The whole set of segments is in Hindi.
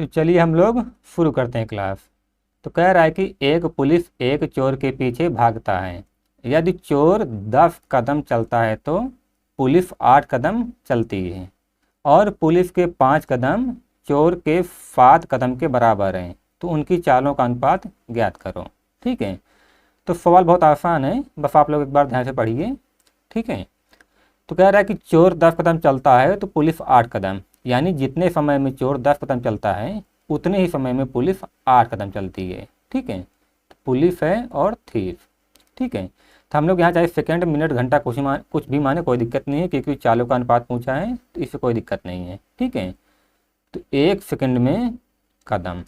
तो चलिए हम लोग शुरू करते हैं क्लास। तो कह रहा है कि एक पुलिस एक चोर के पीछे भागता है। यदि चोर 10 कदम चलता है तो पुलिस 8 कदम चलती है और पुलिस के 5 कदम चोर के 7 कदम के बराबर हैं। तो उनकी चालों का अनुपात ज्ञात करो। ठीक है। तो सवाल बहुत आसान है, बस आप लोग एक बार ध्यान से पढ़िए। ठीक है। तो कह रहा है कि चोर 10 कदम चलता है तो पुलिस 8 कदम, यानी जितने समय में चोर 10 कदम चलता है उतने ही समय में पुलिस 8 कदम चलती है। ठीक है। तो पुलिस है और थीफ। ठीक है। तो हम लोग यहाँ चाहे सेकंड मिनट घंटा कुछ भी माने, कोई दिक्कत नहीं है, क्योंकि चालों का अनुपात पूछा है तो इससे कोई दिक्कत नहीं है। ठीक है। तो 1 सेकंड में कदम,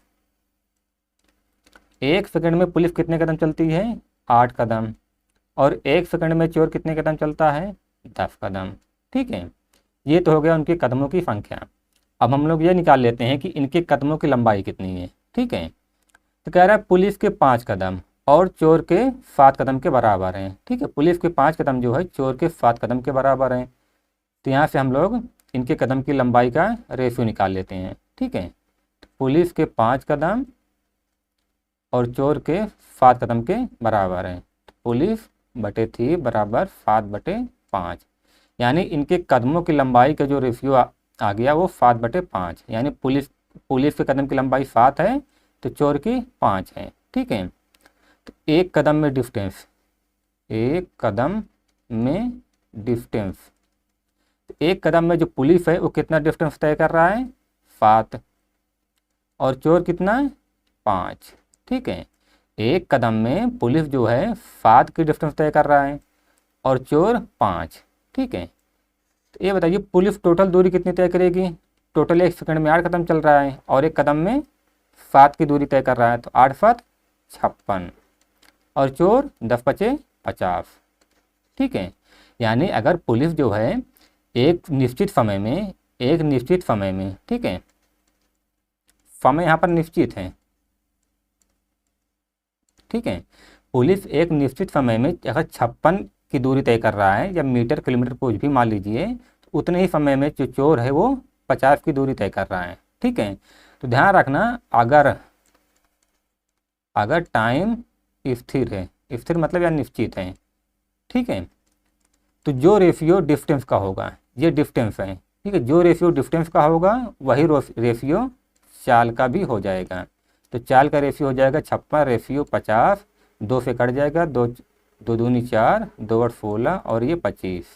1 सेकंड में पुलिस कितने कदम चलती है? 8 कदम। और 1 सेकंड में चोर कितने कदम चलता है? 10 कदम। ठीक है। ये तो हो गया उनके कदमों की संख्या। अब हम लोग ये निकाल लेते हैं कि इनके कदमों की लंबाई कितनी है। ठीक है। तो कह रहा है पुलिस के 5 कदम और चोर के 7 कदम के बराबर हैं। ठीक है। पुलिस के 5 कदम जो है चोर के 7 कदम के बराबर हैं। तो यहाँ से हम लोग इनके कदम की लंबाई का रेशियो निकाल लेते हैं। ठीक है। तो पुलिस के 5 कदम और चोर के 7 कदम के बराबर हैं। तो पुलिस बटे थी बराबर 7/5, यानी इनके कदमों की लंबाई का जो रेशियो आ गया वो 7/5, यानी पुलिस के कदम की लंबाई 7 है तो चोर की 5 है। ठीक है। तो एक कदम में डिस्टेंस, एक कदम में डिस्टेंस, तो एक कदम में जो पुलिस है वो कितना डिस्टेंस तय कर रहा है? 7। और चोर कितना है? 5। ठीक है। एक कदम में पुलिस जो है 7 की डिस्टेंस तय कर रहा है और चोर 5। ठीक है। तो ये बताइए पुलिस टोटल दूरी कितनी तय करेगी? टोटल 1 सेकंड में 8 कदम चल रहा है और एक कदम में 7 की दूरी तय कर रहा है, तो 8 7 56 और चोर 10 5 50। ठीक है। यानी अगर पुलिस जो है एक निश्चित समय में, ठीक है, समय यहाँ पर निश्चित है। ठीक है। पुलिस एक निश्चित समय में अगर 56 की दूरी तय कर रहा है या मीटर किलोमीटर कुछ भी मान लीजिए, तो उतने ही समय में जो चोर है वो 50 की दूरी तय कर रहा है। ठीक है। तो ध्यान रखना, अगर अगर टाइम स्थिर है, स्थिर मतलब या निश्चित है, ठीक है, तो जो रेशियो डिस्टेंस का होगा, ये डिस्टेंस है, ठीक है, जो रेशियो डिस्टेंस का होगा वही रेशियो चाल का भी हो जाएगा। तो चाल का रेशियो हो जाएगा 56 रेशियो 50, 2 से कट जाएगा, 2 2 दूनी 4, 2 8 16 और ये 25,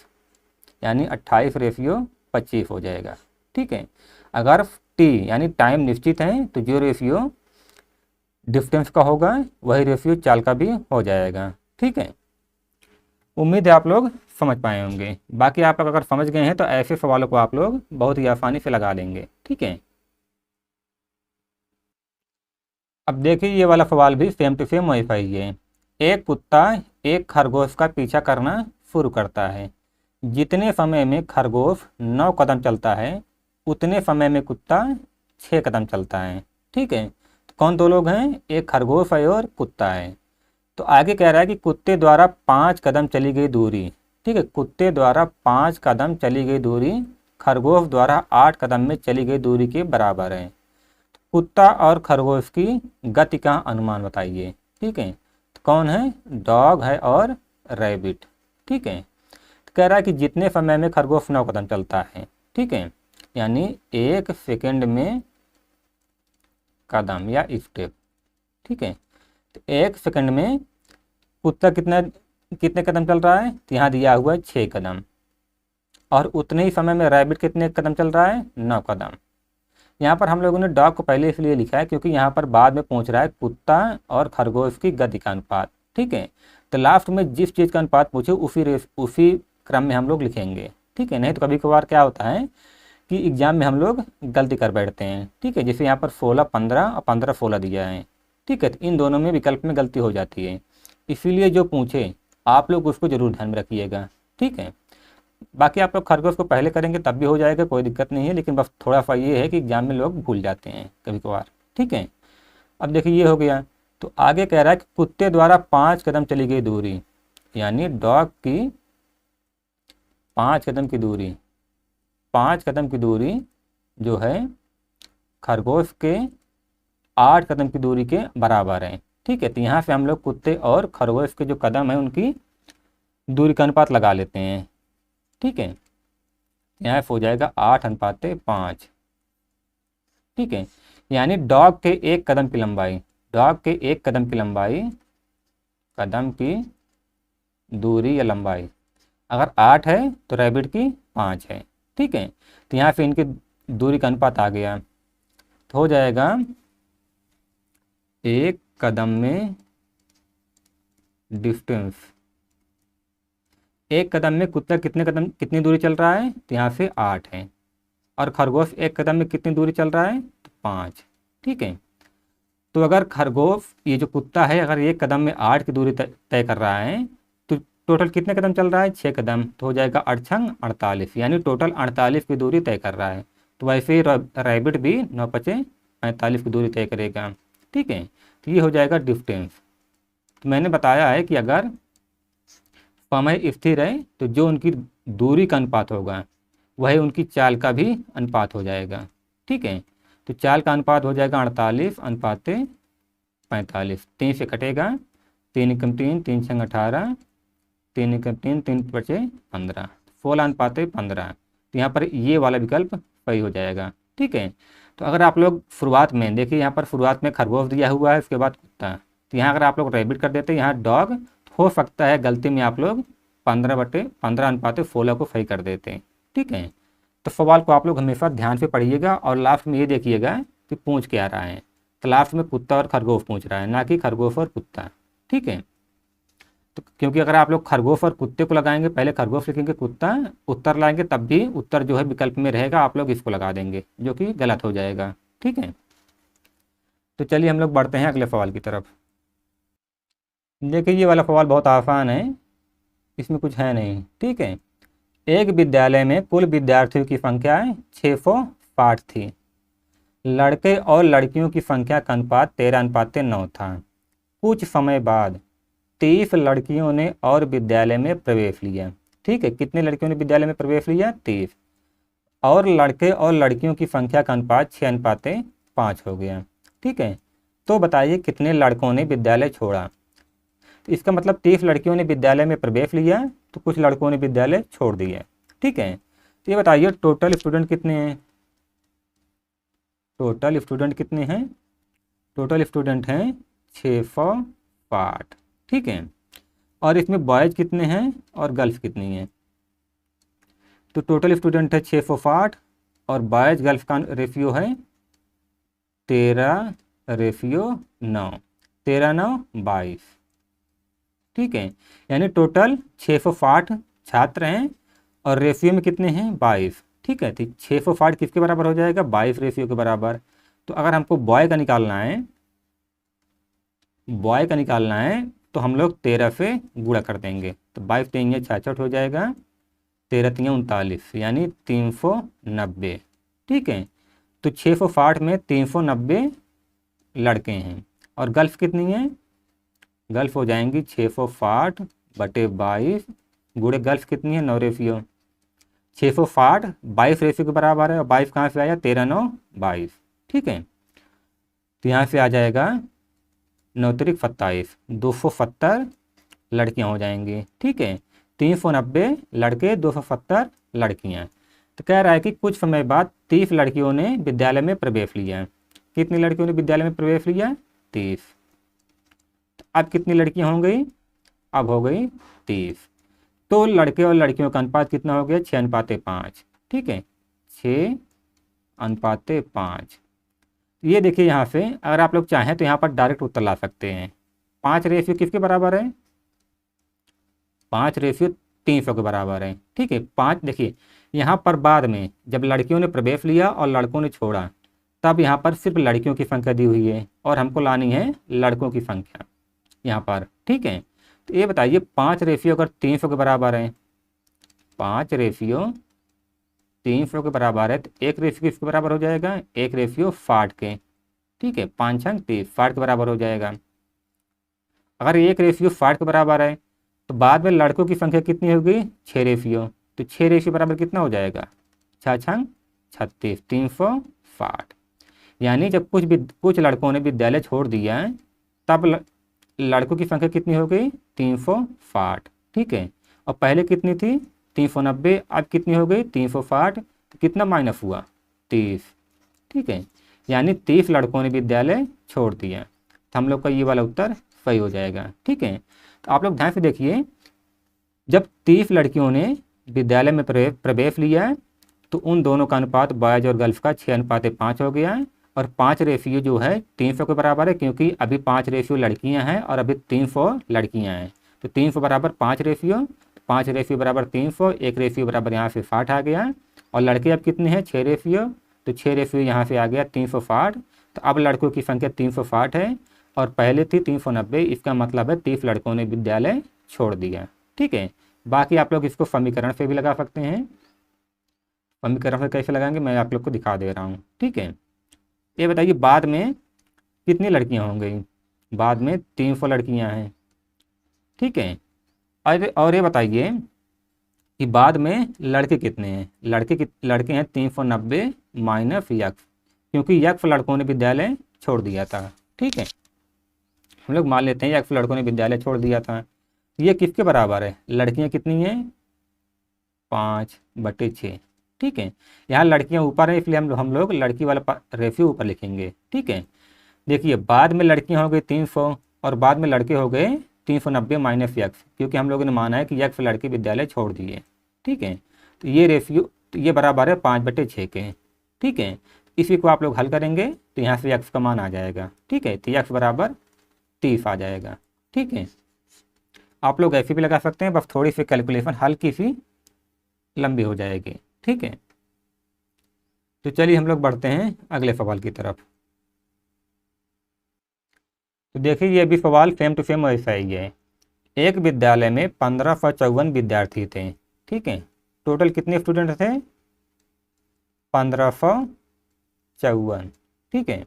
यानी 28 रेशियो 25 हो जाएगा। ठीक है। अगर टी यानी टाइम निश्चित है तो जो रेशियो डिस्टेंस का होगा वही रेशियो चाल का भी हो जाएगा। ठीक है। उम्मीद है आप लोग समझ पाए होंगे। बाकी आप लोग अगर समझ गए हैं तो ऐसे सवालों को आप लोग बहुत ही आसानी से लगा लेंगे। ठीक है। अब देखिए ये वाला सवाल भी सेम टू सेम वैसा ही है। एक कुत्ता एक खरगोश का पीछा करना शुरू करता है। जितने समय में खरगोश 9 कदम चलता है उतने समय में कुत्ता 6 कदम चलता है। ठीक है। तो कौन दो लोग हैं? एक खरगोश है और कुत्ता है। तो आगे कह रहा है कि कुत्ते द्वारा 5 कदम चली गई दूरी, ठीक है, कुत्ते द्वारा 5 कदम चली गई दूरी खरगोश द्वारा 8 कदम में चली गई दूरी के बराबर है। कुत्ता और खरगोश की गति का अनुमान बताइए। ठीक है। तो कौन है? डॉग है और रैबिट। ठीक है। तो कह रहा है कि जितने समय में खरगोश 9 कदम चलता है, ठीक है, यानी 1 सेकंड में कदम या स्टेप। ठीक है। तो 1 सेकंड में कुत्ता कितने कदम चल रहा है? तो यहाँ दिया हुआ है 6 कदम। और उतने ही समय में रैबिट कितने कदम चल रहा है? 9 कदम। यहाँ पर हम लोगों ने डॉग को पहले इसलिए लिखा है क्योंकि यहाँ पर बाद में पूछ रहा है कुत्ता और खरगोश की गति का अनुपात। ठीक है। तो लास्ट में जिस चीज़ का अनुपात पूछे उसी क्रम में हम लोग लिखेंगे। ठीक है। नहीं तो कभी कभार क्या होता है कि एग्जाम में हम लोग गलती कर बैठते हैं। ठीक है। जैसे यहाँ पर 16 15 और 15 16 दिया है। ठीक है। तो इन दोनों में विकल्प में गलती हो जाती है, इसीलिए जो पूछे आप लोग उसको जरूर ध्यान में रखिएगा। ठीक है। बाकी आप लोग खरगोश को पहले करेंगे तब भी हो जाएगा, कोई दिक्कत नहीं है, लेकिन बस थोड़ा सा ये है कि एग्जाम में लोग भूल जाते हैं कभी कभार। ठीक है। अब देखिए ये हो गया। तो आगे कह रहा है कि कुत्ते द्वारा 5 कदम चली गई दूरी, यानी डॉग की 5 कदम की दूरी, 5 कदम की दूरी जो है खरगोश के 8 कदम की दूरी के बराबर है। ठीक है, तो यहाँ से हम लोग कुत्ते और खरगोश के जो कदम है उनकी दूरी का अनुपात लगा लेते हैं। ठीक है, यहाँ से हो जाएगा 8:5। ठीक है, यानी डॉग के 1 कदम की लंबाई, डॉग के 1 कदम की लंबाई, कदम की दूरी या लंबाई अगर 8 है तो रैबिट की 5 है। ठीक है, तो यहाँ पे इनकी दूरी का अनुपात आ गया, तो हो जाएगा 1 कदम में डिस्टेंस। 1 कदम में कुत्ता कितनी दूरी चल रहा है, तो यहाँ से 8 है, और खरगोश 1 कदम में कितनी दूरी चल रहा है, तो 5। ठीक है, तो अगर खरगोश ये जो कुत्ता है अगर 1 कदम में 8 की दूरी तय कर रहा है तो टोटल कितने कदम चल रहा है, 6 कदम, तो हो जाएगा 8 छंग 48, यानी टोटल 48 की दूरी तय कर रहा है। तो वैसे ही रैबिट भी 9×5 = 45 की दूरी तय करेगा। ठीक है, तो ये हो जाएगा डिस्टेंस। तो मैंने बताया है कि अगर समय स्थिर है तो जो उनकी दूरी का अनुपात होगा वही उनकी चाल का भी अनुपात हो जाएगा। ठीक है, तो चाल का अनुपात हो जाएगा 48:45, 3 से कटेगा, 3×3 3 × 18, 3×3 3×5 = 15, 16:15। तो यहाँ पर ये वाला विकल्प सही हो जाएगा। ठीक है, तो अगर आप लोग शुरुआत में देखिए, यहाँ पर शुरुआत में खरगोश दिया हुआ है, उसके बाद कुत्ता, तो यहाँ अगर आप लोग रैबिट कर देते यहाँ डॉग, तो हो सकता है गलती में आप लोग 15/15 को सही कर देते। ठीक है, तो सवाल को आप लोग हमेशा ध्यान से पढ़िएगा और लास्ट में ये देखिएगा कि पूछ क्या रहा है। तो लास्ट में कुत्ता और खरगोश पूछ रहा है, ना कि खरगोश और कुत्ता। ठीक है, तो क्योंकि अगर आप लोग खरगोश और कुत्ते को लगाएंगे, पहले खरगोश लिखेंगे कुत्ता उत्तर लाएंगे, तब भी उत्तर जो है विकल्प में रहेगा, आप लोग इसको लगा देंगे जो कि गलत हो जाएगा। ठीक है, तो चलिए हम लोग बढ़ते हैं अगले सवाल की तरफ। देखिए ये वाला सवाल बहुत आसान है, इसमें कुछ है नहीं। ठीक है, एक विद्यालय में कुल विद्यार्थियों की संख्या 660 थी। लड़के और लड़कियों की संख्या का अनुपात 13:9 था। कुछ समय बाद 30 लड़कियों ने और विद्यालय में प्रवेश लिया। ठीक है, कितने लड़कियों ने विद्यालय में प्रवेश लिया, 30, और लड़के और लड़कियों की संख्या का अनुपात 6:5 हो गया। ठीक है, तो बताइए कितने लड़कों ने विद्यालय छोड़ा। तो इसका मतलब 30 लड़कियों ने विद्यालय में प्रवेश लिया तो कुछ लड़कों ने विद्यालय छोड़ दिया। ठीक है, तो ये बताइए टोटल स्टूडेंट कितने हैं, टोटल स्टूडेंट कितने हैं, टोटल स्टूडेंट हैं 660। ठीक है, और इसमें बॉयज़ कितने हैं और गर्ल्स कितनी हैं, तो टोटल स्टूडेंट है 660 और बॉयज़ गर्ल्स का रेशियो है 13:9, 13×9 = 22। ठीक है, यानी टोटल 660 छात्र हैं और रेशियो में कितने हैं, 22। ठीक है, तो 660 किसके बराबर हो जाएगा, 22 रेशियो के बराबर। तो अगर हमको बॉय का निकालना है, बॉय का निकालना है तो हम लोग 13 से गुणा कर देंगे, तो 22 3 66 हो जाएगा, 13 3 39, यानी 390। ठीक है, तो 660 में 390 लड़के हैं और गर्ल्स कितनी हैं, गर्ल्स हो जाएंगी 660/22 गुणे गर्ल्स कितनी है, 9 रेशियो। 660 22 रेशियो के बराबर है और 22 कहाँ से आया, 13×9 = 22। ठीक है, तो यहाँ से आ जाएगा 9 × 27, 270 लड़कियाँ हो जाएंगी। ठीक है, 390 लड़के, 270 लड़कियाँ। तो कह रहा है कि कुछ समय बाद 30 लड़कियों ने विद्यालय में प्रवेश लिया। कितनी लड़कियों ने विद्यालय में प्रवेश लिया, 30। अब कितनी लड़कियां हो गई, अब हो गई 30। तो लड़के और लड़कियों का अनुपात कितना हो गया, 6:5। ठीक है, 6:5। ये देखिए यहाँ से अगर आप लोग चाहें तो यहाँ पर डायरेक्ट उत्तर ला सकते हैं। 5 रेशियो किसके बराबर है, 5 रेशियो 300 के बराबर है। ठीक है, 5 देखिए यहाँ पर बाद में जब लड़कियों ने प्रवेश लिया और लड़कों ने छोड़ा तब यहाँ पर सिर्फ लड़कियों की संख्या दी हुई है और हमको लानी है लड़कों की संख्या यहाँ पर। ठीक है, तो ये बताइए 5 रेशियो अगर 300 के बराबर है, 5 रेशियो 300 के बराबर है तो 1 रेशियो किसके बराबर हो जाएगा, 1 रेशियो 60 के। ठीक है, 5 × 30 60 के बराबर हो जाएगा। अगर 1 रेशियो 60 के बराबर है तो बाद में लड़कों की संख्या कितनी होगी, 6 रेशियो, तो 6 रेशियो बराबर कितना हो जाएगा, 6 × 36, 360। यानी जब कुछ लड़कों ने विद्यालय छोड़ दिया तब लड़कों की संख्या कितनी हो गई 360, ठीक है। और पहले कितनी थी 390, अब कितनी हो गई 360, तो कितना माइनस हुआ 30, ठीक है। यानी 30 लड़कों ने विद्यालय छोड़ दिया, तो हम लोग का ये वाला उत्तर सही हो जाएगा, ठीक है। तो आप लोग ध्यान से देखिए, जब 30 लड़कियों ने विद्यालय में प्रवेश लिया तो उन दोनों का अनुपात बॉयज और गर्ल्स का 6:5 हो गया है। और 5 रेशियो जो है 300 के बराबर है, क्योंकि अभी 5 रेशियो लड़कियां हैं और अभी 300 लड़कियां हैं। तो 300 बराबर 5 रेशियो, 5 रेशियो बराबर 300, 1 रेशियो बराबर यहाँ से 60 आ गया। और लड़के अब कितने हैं 6 रेशियो, तो 6 रेशियो यहाँ से आ गया 360। तो अब लड़कों की संख्या 360 है और पहले थी 390, इसका मतलब है 30 लड़कों ने विद्यालय छोड़ दिया, ठीक है। बाकी आप लोग इसको समीकरण से भी लगा सकते हैं। समीकरण से कैसे लगाएंगे मैं आप लोग को दिखा दे रहा हूँ, ठीक है। ये बताइए बाद में कितनी लड़कियाँ हो गई, बाद में 300 लड़कियाँ हैं, ठीक है। और ये बताइए कि बाद में लड़के कितने हैं, लड़के हैं 390 माइनस यक्स, क्योंकि यक्स लड़कों ने विद्यालय छोड़ दिया था, ठीक है। हम लोग मान लेते हैं यक्स लड़कों ने विद्यालय छोड़ दिया था। ये किसके बराबर है, लड़कियां कितनी हैं 5/6, ठीक है। यहाँ लड़कियां ऊपर है इसलिए हम लोग लड़की वाला रेशियो ऊपर लिखेंगे, ठीक है। देखिए बाद में लड़कियां हो गई 300 और बाद में लड़के हो गए 390 माइनस यक्स, क्योंकि हम लोगों ने माना है कि यक्स लड़के विद्यालय छोड़ दिए, ठीक है। तो ये रेशियो ये बराबर है 5/6 के, ठीक है। इसी को आप लोग हल करेंगे तो यहाँ से यक्स का मान आ जाएगा, ठीक है। तो यक्स बराबर 30 आ जाएगा, ठीक है। आप लोग ऐसे भी लगा सकते हैं, बस थोड़ी सी कैलकुलेशन हल्की सी लंबी हो जाएगी, ठीक है। तो चलिए हम लोग बढ़ते हैं अगले सवाल की तरफ। तो देखिए ये भी सवाल सेम टू सेम वैसा ही है। एक विद्यालय में 1554 विद्यार्थी थे, ठीक है। टोटल कितने स्टूडेंट थे 1554, ठीक है।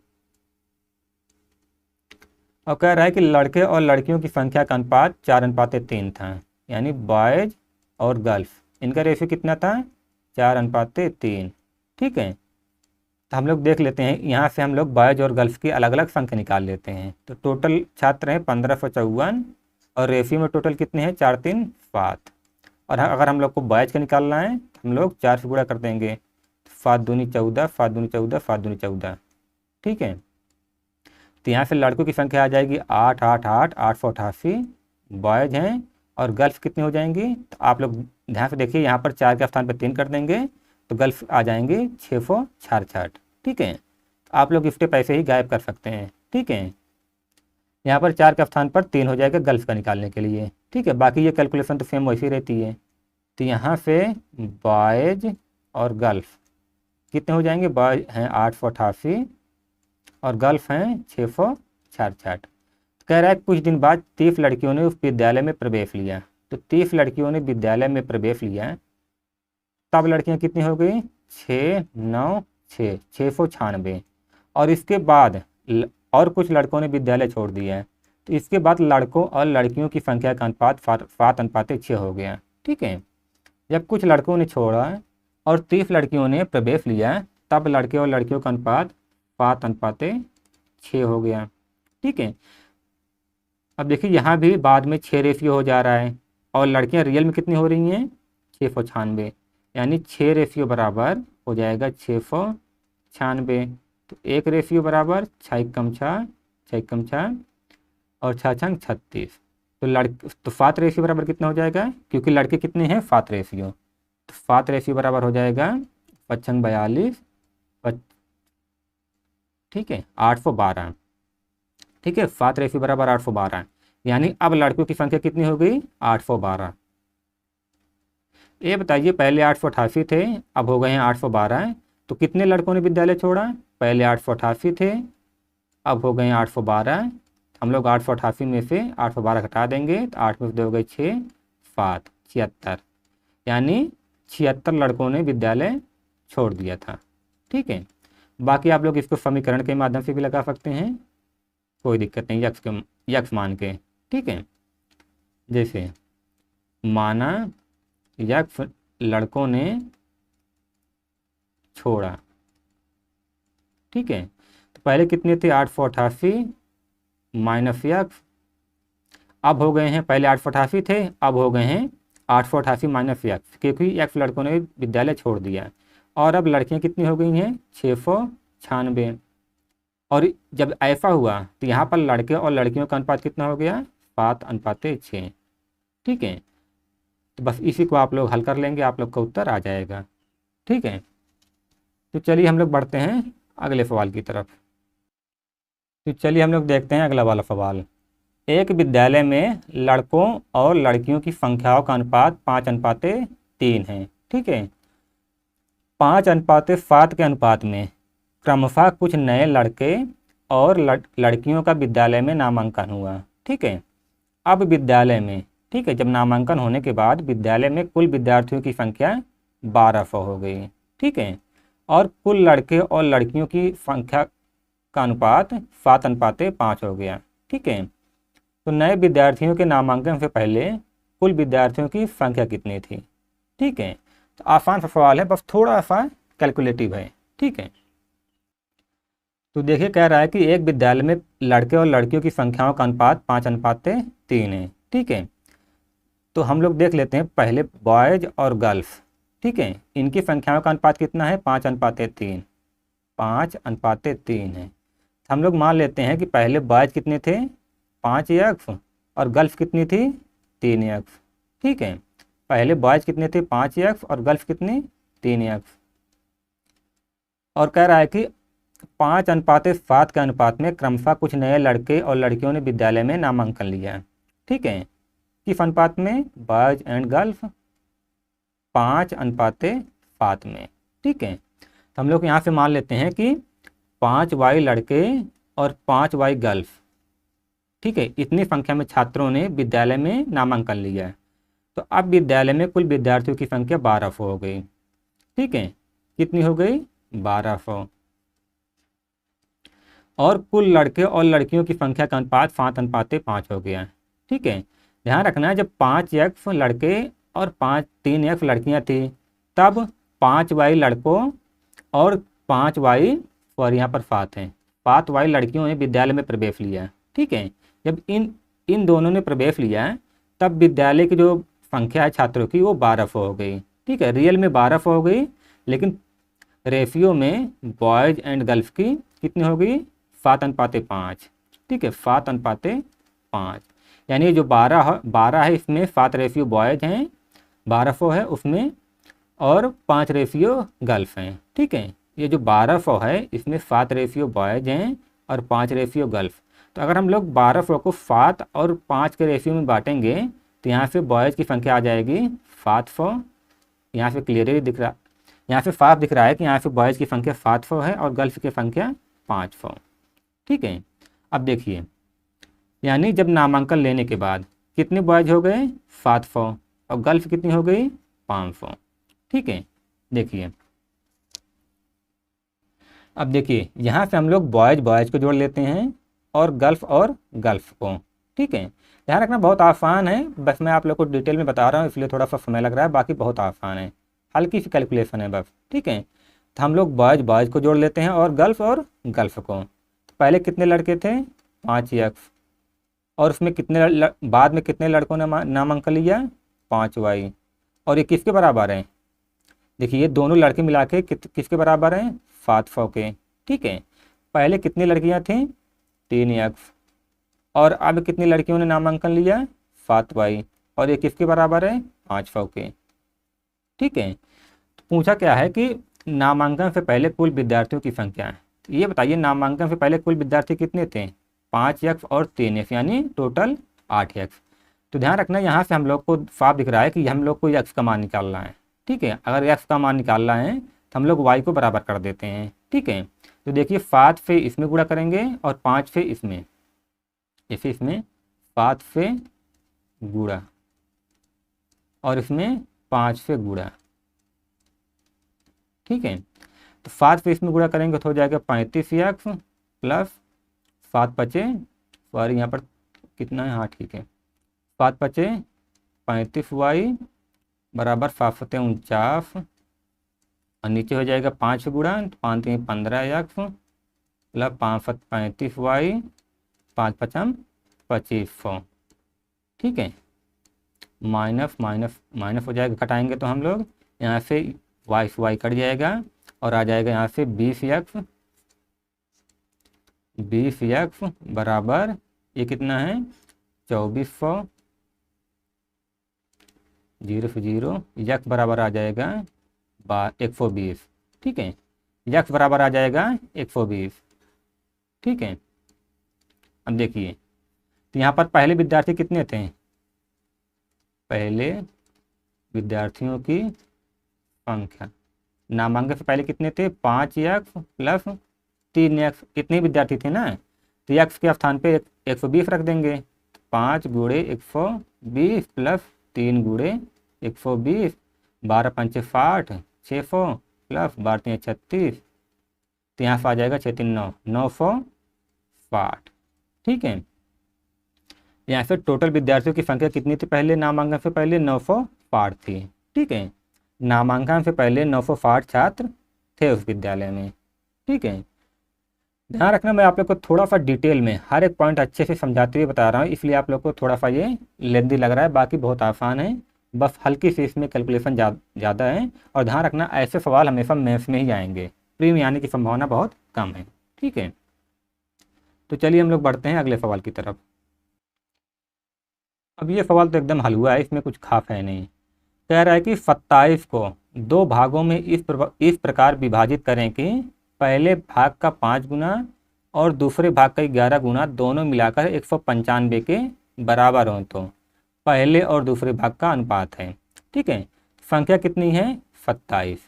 और कह रहा है कि लड़के और लड़कियों की संख्या का अनुपात 4:3 था, यानी बॉयज और गर्ल्स इनका रेशियो कितना था 4:3, ठीक है। तो हम लोग देख लेते हैं, यहाँ से हम लोग बॉयज और गर्ल्स की अलग अलग संख्या निकाल लेते हैं। तो टोटल छात्र हैं 1554 और रेशियो में टोटल कितने हैं 4 3 7। और अगर हम लोग को बॉयज का निकालना है तो हम लोग 4 से गुणा कर देंगे, 7 दूनी 14, 7 दूनी 14, 7 दूनी 14, ठीक है। तो यहाँ से लड़कों की संख्या आ जाएगी 8 8 8 888, बॉयज हैं। और गर्ल्स कितनी हो जाएंगी, तो आप लोग ध्यान से देखिए, यहाँ पर 4 के स्थान पर 3 कर देंगे तो गर्ल्स आ जाएंगे 666, ठीक है। तो आप लोग इसके पैसे ही गायब कर सकते हैं, ठीक है। यहाँ पर 4 के स्थान पर 3 हो जाएगा गर्ल्स का निकालने के लिए, ठीक है। बाकी ये कैलकुलेशन तो सेम वैसी रहती है। तो यहाँ से बॉयज और गर्ल्स कितने हो जाएंगे, बॉयज हैं 888 और गर्ल्स हैं 666। कह रहा है कुछ दिन बाद 30 लड़कियों ने उस विद्यालय में प्रवेश लिया। तो 30 लड़कियों ने विद्यालय में प्रवेश लिया, तब लड़कियां कितनी हो गई 6 9 6 696। और इसके बाद और कुछ लड़कों ने विद्यालय छोड़ दिया है, तो इसके बाद लड़कों और लड़कियों की संख्या का अनुपात 7:6 हो गया, ठीक है। जब कुछ लड़कों ने छोड़ा और 30 लड़कियों ने प्रवेश लिया, तब लड़के और लड़कियों का अनुपात 7:6 हो गया, ठीक है। अब देखिए यहाँ भी बाद में 6 रेशियो हो जा रहा है और लड़कियाँ रियल में कितनी हो रही हैं 696, यानी 6 रेशियो बराबर हो जाएगा 696। तो 1 रेशियो बराबर 6 कम 6 6 कम 6 और 6 छंग 36। तो 7 रेशियो बराबर कितना हो जाएगा, क्योंकि लड़के कितने हैं 7 रेशियो, तो 7 रेशियो बराबर हो जाएगा 5 छंग 42, ठीक है 812, ठीक है। 7 रेशियो बराबर 812, यानी अब लड़कों की संख्या कितनी हो गई 812। ये बताइए पहले 888 थे, अब हो गए हैं 812, तो कितने लड़कों ने विद्यालय छोड़ा, पहले 888 थे अब हो गए हैं 812। हम लोग 888 में से 812 घटा देंगे तो 8 में से 2 हो गए 6 7 76, यानी 76 लड़कों ने विद्यालय छोड़ दिया था, ठीक है। बाकी आप लोग इसको समीकरण के माध्यम से भी लगा सकते हैं, कोई दिक्कत नहीं, यक्स मान के, ठीक है। जैसे माना यक्स लड़कों ने छोड़ा, ठीक है। तो पहले कितने थे 888 माइनस एक्स, अब हो गए हैं, पहले 888 थे, अब हो गए हैं 888 माइनस एक्स, क्योंकि एक्स लड़कों ने विद्यालय छोड़ दिया। और अब लड़कियां कितनी हो गई हैं 696। और जब ऐसा हुआ तो यहाँ पर लड़के और लड़कियों का अनुपात कितना हो गया 7:6। ठीक है, तो बस इसी को आप लोग हल कर लेंगे, आप लोग का उत्तर आ जाएगा। ठीक है, तो चलिए हम लोग बढ़ते हैं अगले सवाल की तरफ। तो चलिए हम लोग देखते हैं अगला वाला सवाल। एक विद्यालय में लड़कों और लड़कियों की संख्याओं का अनुपात 5:3 है। ठीक है, 5:7 के अनुपात में क्रमशः कुछ नए लड़के और लड़कियों का विद्यालय में नामांकन हुआ। ठीक है, अब विद्यालय में, ठीक है, जब नामांकन होने के बाद विद्यालय में कुल विद्यार्थियों की संख्या 1200 हो गई। ठीक है, और कुल लड़के और लड़कियों की संख्या का अनुपात 7:5 हो गया। ठीक है, तो नए विद्यार्थियों के नामांकन से पहले कुल विद्यार्थियों की संख्या कितनी थी। ठीक है, तो आसान सा सवाल है, बस थोड़ा सा कैलकुलेटिव है। ठीक है, तो देखिए कह रहा है कि एक विद्यालय में लड़के और लड़कियों की संख्याओं का अनुपात 5:3 है। ठीक है, तो हम लोग देख लेते हैं पहले बॉयज और गर्ल्स। ठीक है, इनकी संख्याओं का अनुपात कितना है 5:3, 5:3 है। हम लोग मान लेते हैं कि पहले बॉयज कितने थे 5 एक्स और गर्ल्स कितनी थी 3 एक्स। ठीक है, पहले बॉयज कितने थे 5 एक्स और गर्ल्स कितनी 3 एक्स। और कह रहा है कि 5:7 के अनुपात में क्रमशः कुछ नए लड़के और लड़कियों ने विद्यालय में नामांकन लिया। ठीक है, किस अनुपात में बॉयज एंड गर्ल्स 5:7 में। ठीक है, तो हम लोग यहाँ से मान लेते हैं कि 5y लड़के और 5y गर्ल्स, ठीक है, इतनी संख्या में छात्रों ने विद्यालय में नामांकन लिया। तो अब विद्यालय में कुल विद्यार्थियों की संख्या 1200 हो गई। ठीक है, कितनी हो गई 1200। और कुल लड़के और लड़कियों की संख्या का अनुपात 7:5 हो गया। ठीक है, ध्यान रखना है जब 5 एक्स लड़के और 3 एक्स लड़कियां थी, तब 5y लड़कों और 5y, और यहाँ पर 7 हैं, 7y लड़कियों ने विद्यालय में प्रवेश लिया। ठीक है, जब इन दोनों ने प्रवेश लिया तब विद्यालय की जो संख्या है छात्रों की वो 1200 हो गई। ठीक है, रियल में 1200 हो गई, लेकिन रेशियो में बॉयज़ एंड गर्ल्स की कितनी हो गई 7:5। ठीक है, 7:5, यानी जो 12 है इसमें 7 रेशियो बॉयज़ हैं, 1200 है उसमें, और 5 रेशियो गर्ल्स हैं। ठीक है, ये जो 1200 है इसमें 7 रेशियो बॉयज़ हैं और 5 रेशियो गर्ल्स। तो अगर हम लोग 1200 को 7 और 5 के रेशियो में बांटेंगे तो यहाँ से बॉयज़ की संख्या आ जाएगी 700। यहाँ से क्लियरली दिख रहा, यहाँ से साफ दिख रहा है कि यहाँ से बॉयज़ की संख्या 700 है और गर्ल्स की संख्या 500। ठीक है, अब देखिए, यानी जब नामांकन लेने के बाद कितने बॉयज़ हो गए 700 और गर्ल्स कितनी हो गई 500। ठीक है, देखिए, अब देखिए यहाँ से हम लोग बॉयज़ को जोड़ लेते हैं और गर्ल्स को। ठीक है, ध्यान रखना बहुत आसान है, बस मैं आप लोग को डिटेल में बता रहा हूँ इसलिए थोड़ा सा समय लग रहा है, बाकी बहुत आसान है, हल्की सी कैलकुलेशन है बस। ठीक है, तो हम लोग बॉयज़ को जोड़ लेते हैं और गर्ल्स को। तो पहले कितने लड़के थे 5 एक्स, और उसमें कितने बाद में कितने लड़कों ने नामांकन लिया 5y, और ये किसके बराबर है, देखिए ये दोनों लड़के मिला के किसके बराबर हैं 700 के। ठीक है, पहले कितनी लड़कियां थीं 3 एक्स, और अब कितनी लड़कियों ने नामांकन लिया 7y, और ये किसके बराबर है 500 के। ठीक है, तो पूछा क्या है कि नामांकन से पहले कुल विद्यार्थियों की संख्या है। तो ये बताइए नामांकन से पहले कुल विद्यार्थी कितने थे 5 एक्स और 3 एक्स, यानी टोटल 8 एक्स। तो ध्यान रखना यहाँ से हम लोग को साफ दिख रहा है कि हम लोग को एक्स का मान निकालना है। ठीक है, अगर एक्स का मान निकालना है तो हम लोग वाई को बराबर कर देते हैं। ठीक है, तो देखिए 7 से इसमें गुणा करेंगे और 5 से इसमें, जैसे इसमें 7 से गुणा और इसमें 5 से गुणा। ठीक है, तो 7 से इसमें गुणा करेंगे तो हो जाएगा 35 एक्स प्लस 7 पचे, और यहाँ पर कितना है, हाँ ठीक है, 7 पचे 35y बराबर 7×49, और नीचे हो जाएगा 5 गुणा 5 3 15 एक्स प्लस 5 35y 5 5 25। ठीक है, माइनस माइनस माइनस हो जाएगा, घटाएंगे तो हम लोग यहाँ से y कट जाएगा और आ जाएगा यहाँ से 20x बराबर ये कितना है 2400, 0 से 0 यक्स बराबर आ जाएगा 120। ठीक है, यक्स बराबर आ जाएगा 120। ठीक है, अब देखिए तो यहाँ पर पहले विद्यार्थी कितने थे, पहले विद्यार्थियों की संख्या नामांकन से पहले कितने थे 5x प्लस 3x, इतने विद्यार्थी थे ना, तो x के स्थान पे 120 रख देंगे। 5 गुणे 120 प्लस 3 गुणे 120, 12 पंचे 60, 600 प्लस 12 3 36, तो यहाँ से आ जाएगा 6 3 9 960। ठीक है, यहाँ से टोटल विद्यार्थियों की संख्या कितनी थी पहले नामांकन से पहले 960 थी। ठीक है, नामांकन से पहले 960 छात्र थे उस विद्यालय में। ठीक है, ध्यान रखना मैं आप लोग को थोड़ा सा डिटेल में हर एक पॉइंट अच्छे से समझाते हुए बता रहा हूँ, इसलिए आप लोग को थोड़ा सा ये लेंदी लग रहा है, बाकी बहुत आसान है, बस हल्की सी इसमें कैलकुलेशन ज़्यादा है। और ध्यान रखना ऐसे सवाल हमेशा मैथ्स में ही आएंगे, प्री में आने की संभावना बहुत कम है। ठीक है, तो चलिए हम लोग बढ़ते हैं अगले सवाल की तरफ। अब ये सवाल तो एकदम हलवा है, इसमें कुछ खास है नहीं। कह रहा है कि 27 को 2 भागों में इस प्रकार विभाजित करें कि पहले भाग का 5 गुना और दूसरे भाग का 11 गुना दोनों मिलाकर 195 के बराबर हो, तो पहले और दूसरे भाग का अनुपात है। ठीक है, संख्या कितनी है 27,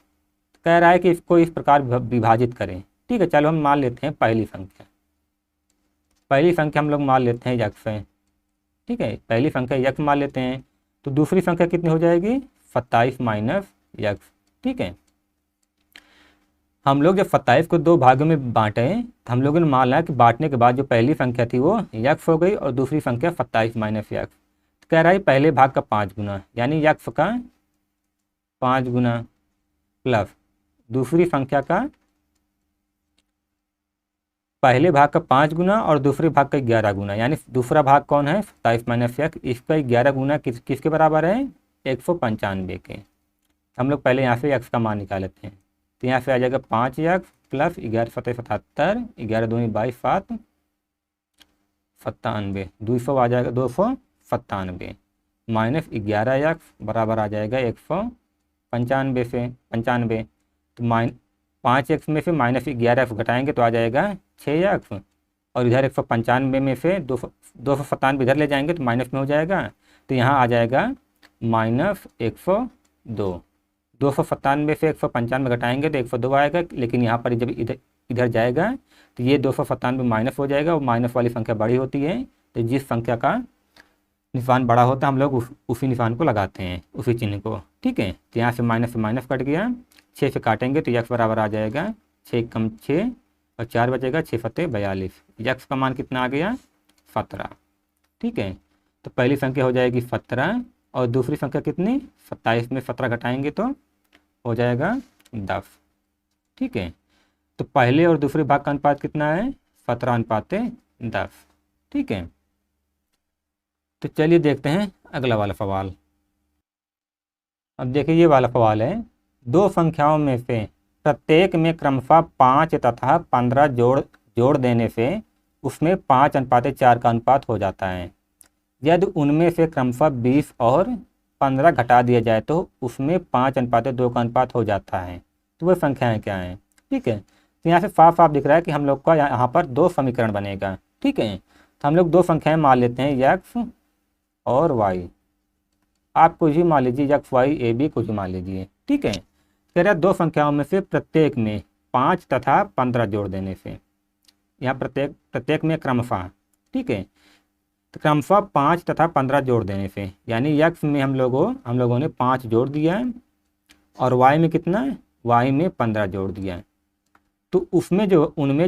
कह रहा है कि इसको इस प्रकार विभाजित करें। ठीक है, चलो हम मान लेते हैं पहली संख्या हम लोग मान लेते हैं यक्स है। ठीक है, पहली संख्या यक्स मान लेते हैं, तो दूसरी संख्या कितनी हो जाएगी 27 माइनस यक्स। ठीक है, हम लोग जब 27 को 2 भागों में बांटे तो हम लोगों ने मान लिया कि बांटने के बाद जो पहली संख्या थी वो यक्स हो गई और दूसरी संख्या 27 माइनस यक्स। तो कह रहा है पहले भाग का 5 गुना यानी यक्स का 5 गुना प्लस दूसरी संख्या का पहले भाग का 5 गुना और दूसरे भाग का 11 गुना, यानी दूसरा भाग कौन है 27 माइनस यक्स, इसका 11 गुना किसके बराबर है 195 के। हम लोग पहले यहाँ से यक्स का मान निकाल लेते हैं, तो यहाँ से आ जाएगा 5 यक्स प्लस 11 सतह 77, 11 दूनी 22 7 97, 200 आ जाएगा 297 माइनस 11 यक्स बराबर आ जाएगा 195 से 95, तो 5 एक्स में से माइनस 11 एक्स घटाएंगे तो आ जाएगा 6 एक्स, और इधर 195 में से 297 इधर ले जाएंगे तो माइनस में हो जाएगा, तो यहाँ आ जाएगा माइनस 102। 297 से 195 घटाएंगे तो 102 आएगा, लेकिन यहाँ पर जब इधर जाएगा तो ये 297 माइनस हो जाएगा, और माइनस वाली संख्या बड़ी होती है, तो जिस संख्या का निशान बड़ा होता है हम लोग उसी निशान को लगाते हैं, उसी चिन्ह को। ठीक है, तो यहाँ से माइनस कट गया, 6 से काटेंगे तो यक्स बराबर आ जाएगा 6 कम 6 और 4 बचेगा 6 सत्ते 42, यक्स का मान कितना आ गया 17। ठीक है, तो पहली संख्या हो जाएगी 17 और दूसरी संख्या कितनी 27 में 17 घटाएंगे तो हो जाएगा 10। ठीक है, तो पहले और दूसरे भाग का अनुपात कितना है 17:10। ठीक है, तो चलिए देखते हैं अगला वाला सवाल। अब देखिए ये वाला सवाल है, 2 संख्याओं में से प्रत्येक में क्रमशः 5 तथा 15 जोड़ देने से उसमें 5:4 का अनुपात हो जाता है। यदि उनमें से क्रमशः 20 और 15 घटा दिया जाए तो उसमें 5:2 का अनुपात हो जाता है। तो वह संख्याएं क्या हैं। ठीक है, तो यहाँ से साफ साफ दिख रहा है कि हम लोग का यहाँ पर 2 समीकरण बनेगा। ठीक है, तो हम लोग 2 संख्याएं मान लेते हैं यक्स और वाई, आप कुछ भी मान लीजिए, यक्स वाई ए बी कुछ भी मान लीजिए। ठीक है, कह रहा है 2 संख्याओं में से प्रत्येक में 5 तथा 15 जोड़ देने से, यहाँ प्रत्येक में क्रमशः। ठीक है, तो क्रमशः 5 तथा 15 जोड़ देने से, यानी यक्स में हम लोगों ने 5 जोड़ दिया है और वाई में कितना है, वाई में 15 जोड़ दिया है, तो उनमें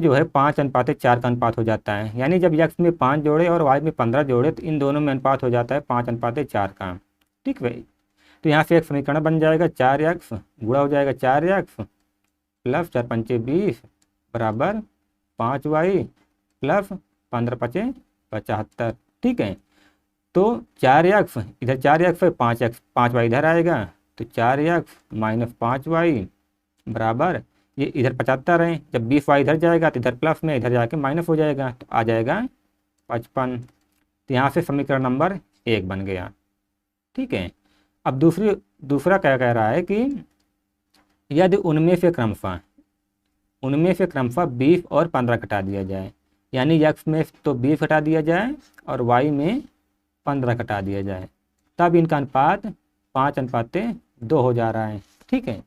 जो है 5:4 का अनुपात हो जाता है। यानी जब यक्स में 5 जोड़े और वाई में 15 जोड़े तो इन दोनों में अनुपात हो जाता है 5:4 का। ठीक भाई, तो यहाँ से एक समीकरण बन जाएगा 4x गुणा हो जाएगा 4x प्लस 4 पंचे 20 बराबर 5y प्लस 15 पचे 75। ठीक है, तो 4x इधर 4x है, 5x 5y इधर आएगा, तो 4x माइनस 5y बराबर ये इधर 75 है, जब 20y इधर जाएगा तो इधर प्लस में, इधर जाके माइनस हो जाएगा, तो आ जाएगा 55। तो यहाँ से समीकरण नंबर 1 बन गया। ठीक है, अब दूसरा क्या कह रहा है कि यदि उनमें से क्रमशः 20 और 15 घटा दिया जाए, यानी x में तो 20 घटा दिया जाए और y में 15 घटा दिया जाए, तब इनका अनुपात 5:2 हो जा रहा है। ठीक है,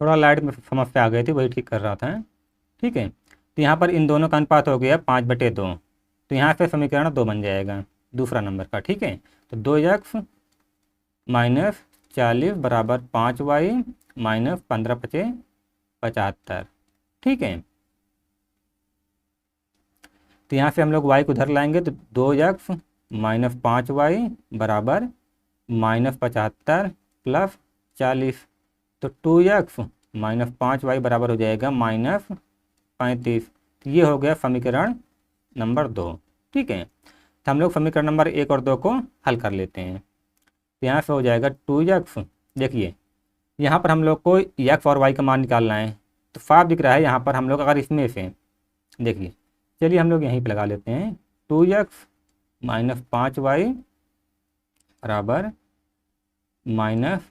थोड़ा लाइट में समस्या आ गई थी, वही ठीक कर रहा था। ठीक है, तो यहाँ पर इन दोनों का अनुपात हो गया 5/2, तो यहाँ से समीकरण 2 बन जाएगा दूसरा नंबर का। ठीक है, तो 2x माइनस 40 बराबर 5y माइनस 15 पचे 75। ठीक है, तो यहाँ से हम लोग y को उधर लाएंगे, तो 2x माइनस 5y बराबर माइनस 75 प्लस 40, तो 2x माइनस 5y बराबर हो जाएगा माइनस 35। तो ये हो गया समीकरण नंबर 2। ठीक है, तो हम लोग समीकरण नंबर 1 और 2 को हल कर लेते हैं। तो यहाँ से हो जाएगा 2x, देखिए यहाँ पर हम लोग को x और y का मान निकालना है, तो साफ दिख रहा है यहाँ पर हम लोग अगर इसमें से देखिए, चलिए हम लोग यहीं पे लगा लेते हैं, 2x माइनस 5y बराबर माइनस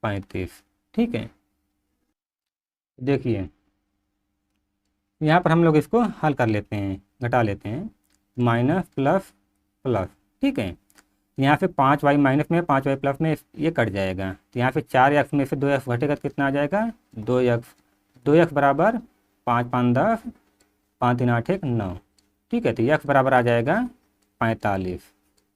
35। ठीक है, देखिए यहाँ पर हम लोग इसको हल कर लेते हैं, घटा लेते हैं, माइनस प्लस प्लस। ठीक है, यहाँ से 5y माइनस में 5y प्लस में ये कट जाएगा, तो यहाँ पे 4x में से 2x घटेगा तो कितना आ जाएगा 2x बराबर 5 5 10 5 3 8 1 9। ठीक है, तो x बराबर आ जाएगा 45।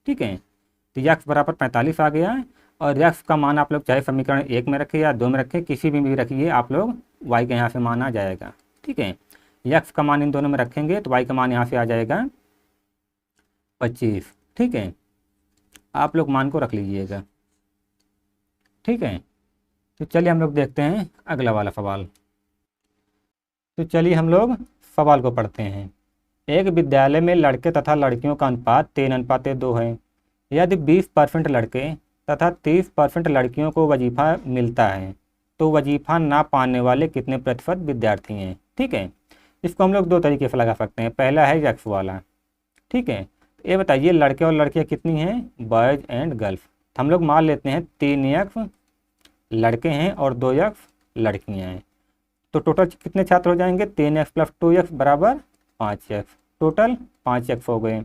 ठीक है, तो x बराबर 45 आ गया, और x का मान आप लोग चाहे समीकरण 1 में रखें या 2 में रखें, किसी भी रखिए आप लोग, y का यहाँ से मान आ जाएगा। ठीक है, x का मान इन दोनों में रखेंगे तो y का मान यहाँ से आ जाएगा 25। ठीक है, आप लोग मान को रख लीजिएगा। ठीक है, तो चलिए हम लोग देखते हैं अगला वाला सवाल। तो चलिए हम लोग सवाल को पढ़ते हैं। एक विद्यालय में लड़के तथा लड़कियों का अनुपात 3:2 है। यदि 20% लड़के तथा 30% लड़कियों को वजीफा मिलता है, तो वजीफा ना पाने वाले कितने प्रतिशत विद्यार्थी हैं। ठीक है, इसको हम लोग 2 तरीके से लगा सकते हैं। पहला है यक्स वाला। ठीक है, ये बताइए लड़के और लड़कियां कितनी हैं, बॉयज़ एंड गर्ल्स। हम लोग मान लेते हैं 3x लड़के हैं और 2x लड़कियां हैं, तो टोटल कितने छात्र हो जाएंगे, 3x प्लस 2x बराबर 5x, टोटल 5x हो गए।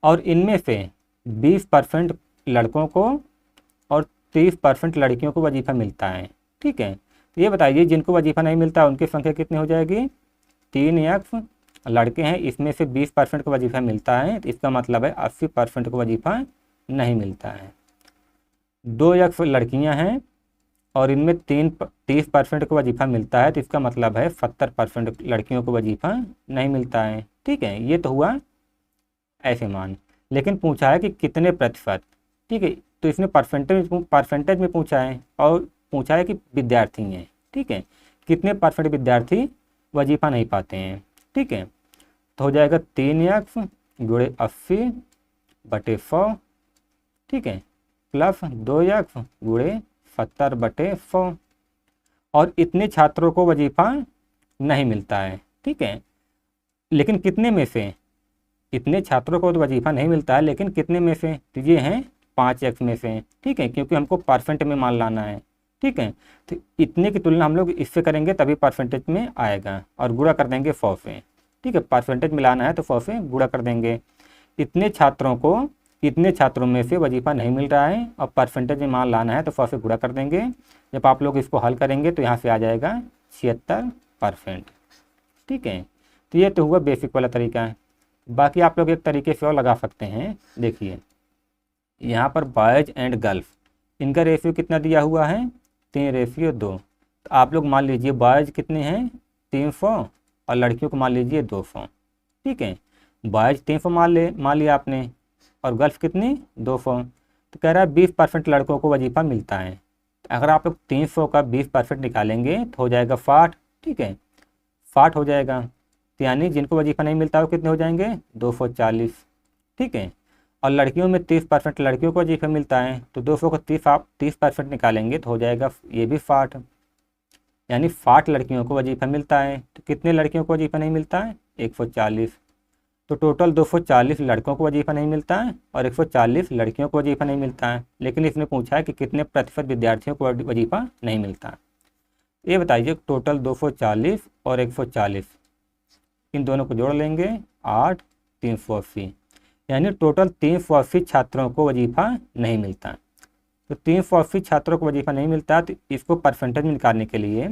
और इनमें से 20% लड़कों को और 30% लड़कियों को वजीफा मिलता है। ठीक है, तो ये बताइए जिनको वजीफा नहीं मिलता उनकी संख्या कितनी हो जाएगी, 3x लड़के हैं, इसमें से 20% को वजीफा मिलता है, तो इसका मतलब है 80% को वजीफा नहीं मिलता है। 2x लड़कियां हैं और इनमें 30% को वजीफा मिलता है, तो इसका मतलब है 70% लड़कियों को वजीफा नहीं मिलता है। ठीक है, ये तो हुआ ऐसे मान, लेकिन पूछा है कि कितने प्रतिशत। ठीक है, तो इसने परसेंटेज में पूछा है और पूछा है कि विद्यार्थी हैं। ठीक है, कितने % विद्यार्थी वजीफा नहीं पाते हैं। ठीक है, तो हो जाएगा 3x गुणे 80/100। ठीक है, प्लस 2x गुणे 70/100, और इतने छात्रों को वजीफा नहीं मिलता है। ठीक है, लेकिन कितने में से, इतने छात्रों को तो वजीफा नहीं मिलता है, लेकिन कितने में से, तो ये हैं 5x में से। ठीक है, क्योंकि हमको परसेंट में मान लाना है। ठीक है, तो इतने की तुलना हम लोग इससे करेंगे तभी परसेंटेज में आएगा, और गुणा कर देंगे 100 से। ठीक है, परसेंटेज मिलाना है तो 100 से गुणा कर देंगे। इतने छात्रों में से वजीफा नहीं मिल रहा है और परसेंटेज में मान लाना है तो 100 से गुणा कर देंगे। जब आप लोग इसको हल करेंगे तो यहाँ से आ जाएगा 76%। ठीक है, तो ये तो हुआ बेसिक वाला तरीका है। बाकी आप लोग एक तरीके से और लगा सकते हैं। देखिए यहाँ पर बॉयज़ एंड गर्ल्स, इनका रेशियो कितना दिया हुआ है, 3:2। तो आप लोग मान लीजिए बॉयज़ कितने हैं 300 और लड़कियों को मान लीजिए 200। ठीक है, बॉयज़ 300 मान लिया आपने, और गर्ल्स कितनी 200। तो कह रहा है 20% लड़कों को वजीफा मिलता है। अगर आप लोग 300 का 20% निकालेंगे तो हो जाएगा 60। ठीक है, 60 हो जाएगा। तो यानी जिनको वजीफ़ा नहीं मिलता वो कितने हो जाएंगे 240। ठीक है। और लड़कियों में 30% लड़कियों को वजीफ़ा मिलता है, तो 200 को 30% निकालेंगे तो हो जाएगा ये भी 60। यानी 60 लड़कियों को वजीफ़ा मिलता है। तो कितने लड़कियों को वजीफ़ा नहीं मिलता है 140। तो टोटल 240 लड़कों को वजीफ़ा नहीं मिलता है और 140 लड़कियों को वजीफ़ा नहीं मिलता है। लेकिन इसने पूछा है कि कितने प्रतिशत विद्यार्थियों को वजीफ़ा नहीं मिलता है। ये बताइए टोटल 240 और 140 इन दोनों को जोड़ लेंगे 8 380, यानी टोटल 380 छात्रों को वजीफ़ा नहीं मिलता। तो 380 छात्रों को वजीफ़ा नहीं मिलता, तो इसको परसेंटेज में निकालने के लिए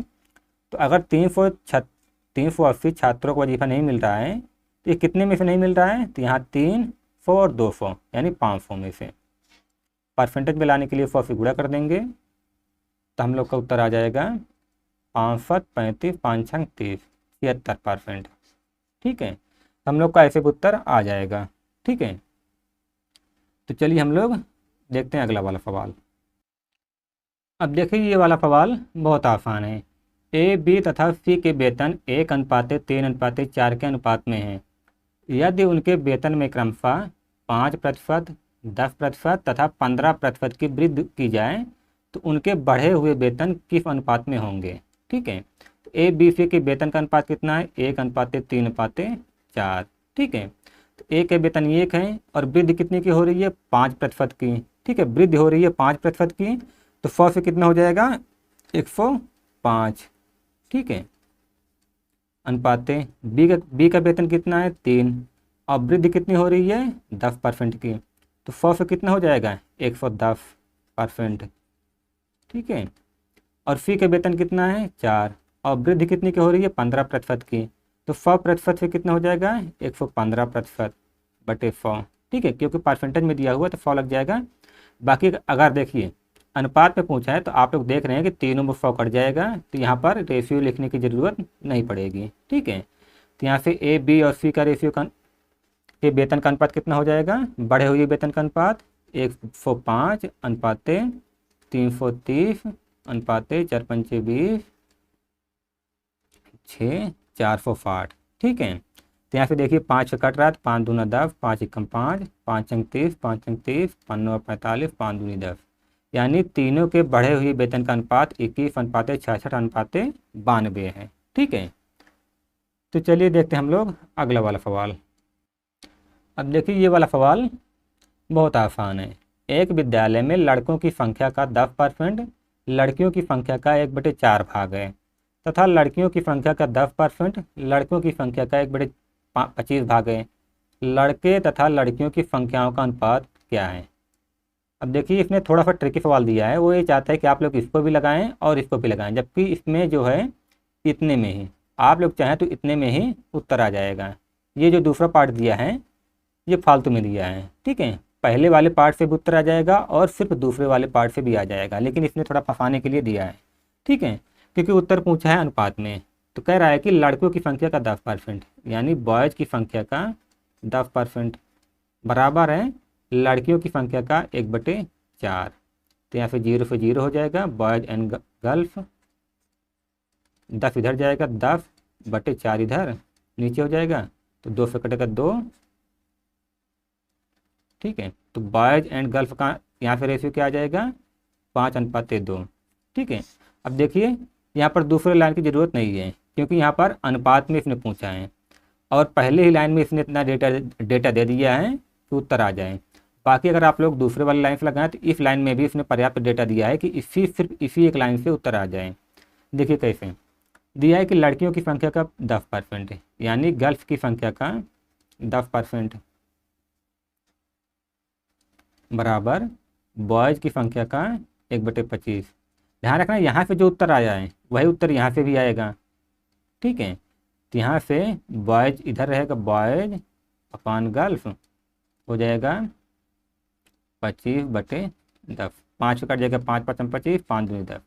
तो अगर 380 छात्रों को वजीफ़ा नहीं मिल रहा है तो ये कितने में से नहीं मिल रहा है, तो यहाँ 300 और 200 यानी 500 में से। परसेंटेज में लाने के लिए 100 से गुणा कर देंगे तो हम लोग का उत्तर आ जाएगा 65 35 5 6 30 76%। ठीक है, हम लोग का ऐसे उत्तर आ जाएगा। ठीक है, तो चलिए हम लोग देखते हैं अगला वाला सवाल। अब देखिए ये वाला सवाल बहुत आसान है। ए बी तथा सी के वेतन 1:3:4 के अनुपात में हैं। यदि उनके वेतन में क्रमशः 5%, 10% तथा 15% की वृद्धि की जाए तो उनके बढ़े हुए वेतन किस अनुपात में होंगे। ठीक है, तो ए बी सी के वेतन का अनुपात कितना है 1:3:4। ठीक है, तो ए के वेतन 1 है और वृद्धि कितनी की हो रही है 5% की। ठीक है, वृद्धि हो रही है 5% की, तो 100 से कितना हो जाएगा 105। ठीक है, अनुपाते बी का वेतन कितना है 3 और वृद्धि कितनी हो रही है 10% की, तो 100 से कितना हो जाएगा 110%। ठीक है, और सी का वेतन कितना है 4 और वृद्धि कितनी की हो रही है 15% की, तो 100% से कितना हो जाएगा 115% बटे 100। ठीक है, क्योंकि परसेंटेज में दिया हुआ तो 100 लग जाएगा। बाकी अगर देखिए अनुपात में पूछा है तो आप लोग देख रहे हैं कि तीनों में 100 कट जाएगा, तो यहाँ पर रेशियो लिखने की ज़रूरत नहीं पड़ेगी। ठीक है, तो यहाँ से ए बी और सी का रेशियो के वेतन का अनुपात कितना हो जाएगा, बढ़े हुए वेतन का अनुपात 105 अनुपाते 330 अनुपाते 4×5 = 20 6 460। ठीक है, तो यहाँ से देखिए 5 से कट रहा है तो 5 दूना 10 5 एकम 5 5 अंक 30 5 अंक 30 5 9 45 5 दूनी 10, यानी तीनों के बढ़े हुए वेतन का अनुपात 21:66:92 है। ठीक है, तो चलिए देखते हैं हम लोग अगला वाला सवाल। अब देखिए ये वाला सवाल बहुत आसान है। एक विद्यालय में लड़कों की संख्या का 10%, लड़कियों की संख्या का 1/4 भाग है तथा लड़कियों की संख्या का 10%, लड़कों की संख्या का 1/25 भाग है। लड़के तथा लड़कियों की संख्याओं का अनुपात क्या है। अब देखिए इसने थोड़ा सा ट्रिकी सवाल दिया है, वो ये चाहता है कि आप लोग इसको भी लगाएं और इसको भी लगाएं, जबकि इसमें जो है इतने में ही आप लोग चाहें तो इतने में ही उत्तर आ जाएगा। ये जो दूसरा पार्ट दिया है ये फालतू में दिया है। ठीक है, पहले वाले पार्ट से भी उत्तर आ जाएगा और सिर्फ दूसरे वाले पार्ट से भी आ जाएगा, लेकिन इसने थोड़ा फंसाने के लिए दिया है। ठीक है, क्योंकि उत्तर पूछा है अनुपात में, तो कह रहा है कि लड़कों की संख्या का 10% यानी बॉयज़ की संख्या का 10% बराबर है लड़कियों की संख्या का 1/4। तो यहाँ पे 0 से 0 हो जाएगा, बॉयज़ एंड गर्ल्स 10 इधर जाएगा 10/4 इधर नीचे हो जाएगा, तो 2 से कटेगा 2। ठीक है, तो बॉयज़ एंड गर्ल्स का यहाँ पे रेशियो क्या आ जाएगा 5:2। ठीक है, अब देखिए यहाँ पर दूसरे लाइन की ज़रूरत नहीं है क्योंकि यहाँ पर अनुपात में इसने पूछा है और पहले ही लाइन में इसने इतना डेटा दे दिया है कि उत्तर आ जाए। बाकी अगर आप लोग दूसरे वाली लाइन से लगाएं तो इस लाइन में भी इसने पर्याप्त डेटा दिया है कि सिर्फ इसी एक लाइन से उत्तर आ जाए। देखिए कैसे दिया है कि लड़कियों की संख्या का 10% है यानी गर्ल्स की संख्या का 10% बराबर बॉयज़ की संख्या का 1/25। ध्यान रखना यहाँ से जो उत्तर आया है वही उत्तर यहाँ से भी आएगा। ठीक है, तो यहाँ से बॉयज़ इधर रहेगा, बॉयज़ अपॉन गर्ल्स हो जाएगा 25/10। 5 कट जाएगा 5 5 25 5 2 10।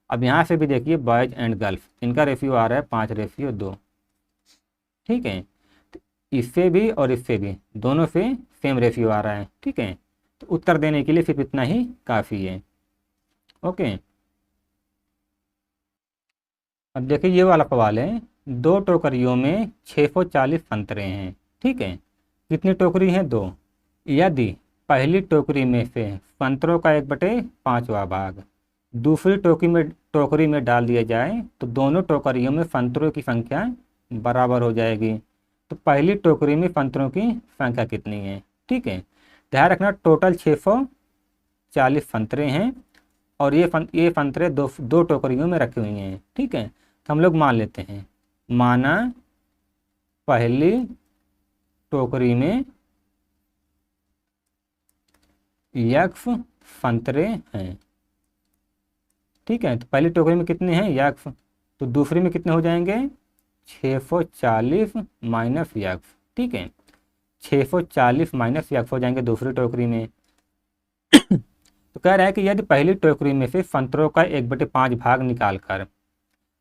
अब यहाँ से भी देखिए बॉयज़ एंड गर्ल्स इनका रेशियो आ रहा है 5:2। ठीक है, तो इससे भी और इससे भी दोनों से सेम रेशियो आ रहा है। ठीक है, तो उत्तर देने के लिए सिर्फ इतना ही काफ़ी है। ओके, अब देखिए ये वाला सवाल है 2 टोकरियों में 640 संतरे हैं। ठीक है, कितनी टोकरी हैं? 2। यदि पहली टोकरी में से संतरों का 1/5वां भाग दूसरी टोकरी में डाल दिया जाए तो दोनों टोकरियों में संतरों की संख्या बराबर हो जाएगी। तो पहली टोकरी में संतरों की संख्या कितनी है? ठीक है, ध्यान रखना टोटल 640 संतरे हैं और ये संतरे दो टोकरियों में रखे हुए हैं। ठीक है, तो हम लोग मान लेते हैं, माना पहली टोकरी में यक्ष संतरे हैं। ठीक है, तो पहली टोकरी में कितने हैं? यक्ष। तो दूसरी में कितने हो जाएंगे? 640 माइनस यक्ष। ठीक है, 640 माइनस यक्ष हो जाएंगे दूसरी टोकरी में। तो कह रहा है कि यदि पहली टोकरी में से संतरों का 1/5 भाग निकाल कर,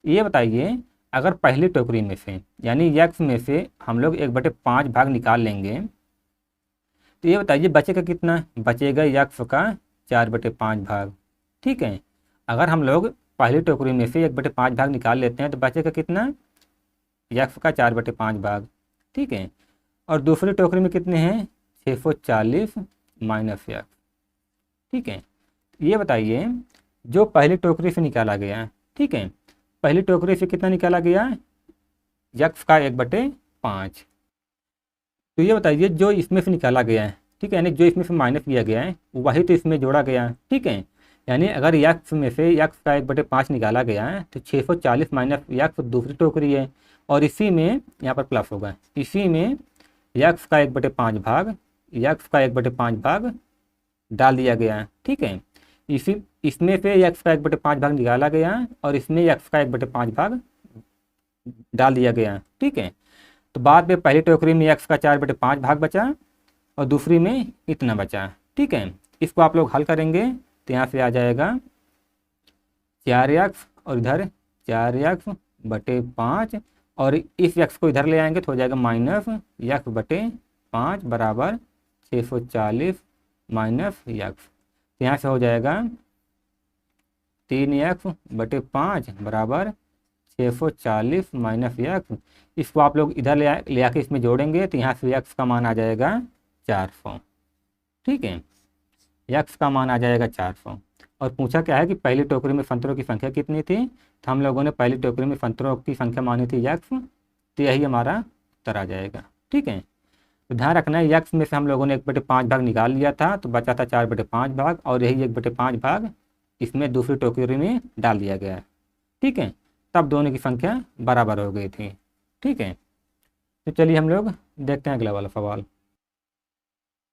ये बताइए अगर पहली टोकरी में से यानी यक्ष में से हम लोग 1/5 भाग निकाल लेंगे तो ये बताइए बचेगा कितना? बचेगा यक्ष का 4/5 भाग। ठीक है, अगर हम लोग पहली टोकरी में से 1/5 भाग निकाल लेते हैं तो बचेगा कितना? यक्ष का 4/5 भाग। ठीक है, और दूसरी टोकरी में कितने हैं? 640 माइनस यक्ष। ठीक है, ये बताइए जो पहली टोकरी से निकाला गया, ठीक है, पहली टोकरी से कितना निकाला गया? यक्ष का 1/5। तो ये बताइए जो इसमें से निकाला गया है, ठीक है, यानी जो इसमें से माइनस किया गया है वही तो इसमें जोड़ा गया है। ठीक है, यानी अगर यक्ष में से यक्ष का 1/5 निकाला गया है तो 640 माइनस यक्ष दूसरी टोकरी है और इसी में यहाँ पर प्लस होगा, इसी में यक्ष का 1/5 भाग, यक्ष का 1/5 भाग डाल दिया गया है। ठीक है, इसमें से यक्ष का 1/5 भाग निकाला गया और इसमें यक्ष का 1/5 भाग डाल दिया गया। ठीक है, तो बाद में पहली टोकरी में यक्ष का 4/5 भाग बचा और दूसरी में इतना बचा। ठीक है, इसको आप लोग हल करेंगे तो यहाँ से आ जाएगा 4 यक्ष और इधर 4 यक्ष/5 और इस यक्ष को इधर ले आएंगे तो हो जाएगा माइनस यक्ष/5 बराबर 640 माइनस यक्ष। यहाँ से हो जाएगा 3 यक्ष/5 बराबर 640 माइनस यक्ष। इसको आप लोग इधर ले आके इसमें जोड़ेंगे तो यहाँ से यक्ष का मान आ जाएगा 400। ठीक है, यक्ष का मान आ जाएगा 400। और पूछा क्या है कि पहली टोकरी में संतरों की संख्या कितनी थी? तो हम लोगों ने पहली टोकरी में संतरों की संख्या मानी थी यक्ष, तो यही हमारा उत्तर आ जाएगा। ठीक है, तो ध्यान रखना है यक्ष में से हम लोगों ने 1/5 भाग निकाल लिया था तो बचा था 4/5 भाग और यही 1/5 भाग इसमें दूसरी टोकरी में डाल दिया गया है। ठीक है, तब दोनों की संख्या बराबर हो गई थी। ठीक है, तो चलिए हम लोग देखते हैं अगला वाला सवाल।